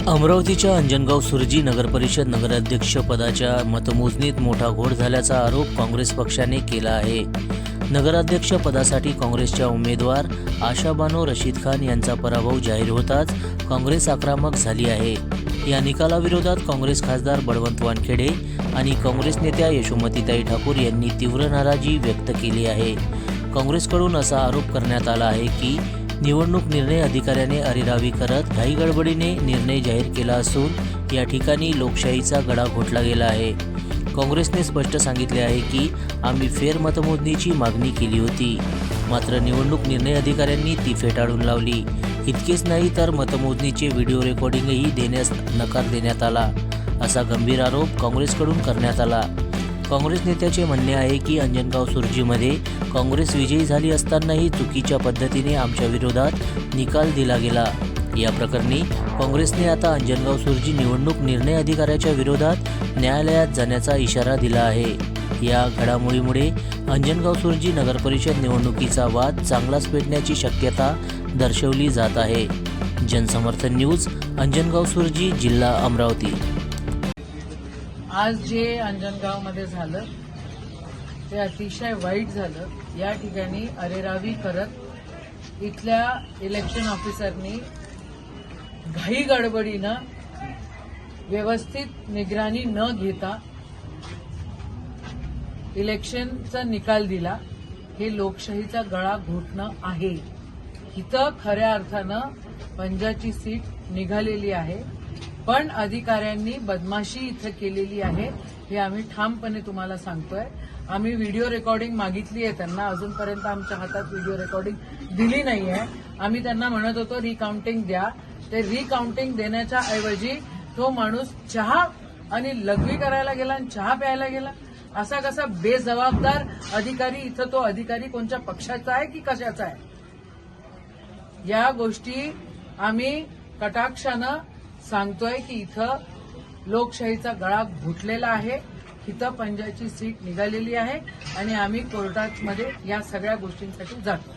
अमरावतीच्या अंजनगाव सुरजी नगरपरिषद नगराध्यक्ष पदाच्या मतमोजणीत मोठा घोळ झाल्याचा आरोप काँग्रेस पक्षाने केला आहे। नगराध्यक्ष पदासाठी काँग्रेसच्या उमेदवार आशा बानो रशीद खान यांचा पराभव जाहीर होताच काँग्रेस आक्रमक झाली आहे। या निकालाविरोधात काँग्रेस खासदार बळवंत वानखेडे आणि काँग्रेस नेत्या यशोमतीताई ठाकूर यांनी तीव्र नाराजी व्यक्त केली आहे। काँग्रेसकडून असा आरोप करण्यात आला आहे की निवडणूक निर्णय अधिकाऱ्याने अरेरावी करत घाईगडबडीने निर्णय जाहीर केला असून या ठिकाणी लोकशाहीचा गळा घोटला गेला आहे। काँग्रेसने स्पष्ट सांगितले आहे की आम्ही फेरमतमोजणीची मागणी केली होती, मात्र निवडणूक निर्णय अधिकाऱ्यांनी ती फेटाळून लावली। इतकेच नाही तर मतमोजणीचे व्हिडिओ रेकॉर्डिंगही देण्यास नकार देण्यात आला, असा गंभीर आरोप काँग्रेसकडून करण्यात आला। काँग्रेस नेत्याचे म्हणणे आहे की अंजनगाव सुरजीमध्ये काँग्रेस विजयी झाली असतानाही चुकीच्या पद्धतीने आमच्या विरोधात निकाल दिला गेला। या प्रकरणी काँग्रेसने आता अंजनगाव सुरजी निवडणूक निर्णय अधिकाऱ्याच्या विरोधात न्यायालयात जाण्याचा इशारा दिला आहे। या घडामोडीमुळे अंजनगाव सुरजी नगरपरिषद निवडणुकीचा वाद चांगलाच पेटण्याची शक्यता दर्शवली जात आहे। जनसमर्थन न्यूज, अंजनगाव सुरजी, जिल्हा अमरावती। आज जे अंजनगावमध्ये झालं ते अतिशय वाईट झालं। या ठिकाणी अरेरावी करत इथल्या इलेक्शन ऑफिसरनी घाई गडबडीनं व्यवस्थित निगराणी न घेता इलेक्शनचा निकाल दिला। हे लोकशाहीचा गळा घोटणं आहे। इथं खऱ्या अर्थानं पंजाची सीट निघालेली आहे, पण अधिकाऱ्यांनी बदमाशी इथं केलेली आहे, हे आम्ही ठामपणे तुम्हाला सांगतोय। आम्ही व्हिडिओ रेकॉर्डिंग मागितली आहे त्यांना, अजूनपर्यंत आमच्या हातात व्हिडिओ रेकॉर्डिंग दिली नाही आहे। आम्ही त्यांना म्हणत होतो रिकाउंटिंग द्या, ते रिकाउंटिंग देण्याच्या ऐवजी तो माणूस चहा आणि लघवी करायला गेला आणि चहा प्यायला गेला। असा कसा बेजबाबदार अधिकारी? इथं तो अधिकारी कोणत्या पक्षाचा आहे की कशाचा आहे? या गोष्टी आम्ही कटाक्षानं सांगतोय की इथं लोकशाहीचा गळा घोटलेला आहे। इथं पंजाची सीट निघालेली आहे आणि आम्ही कोर्टामध्ये या सगळ्या गोष्टींसाठी जातो।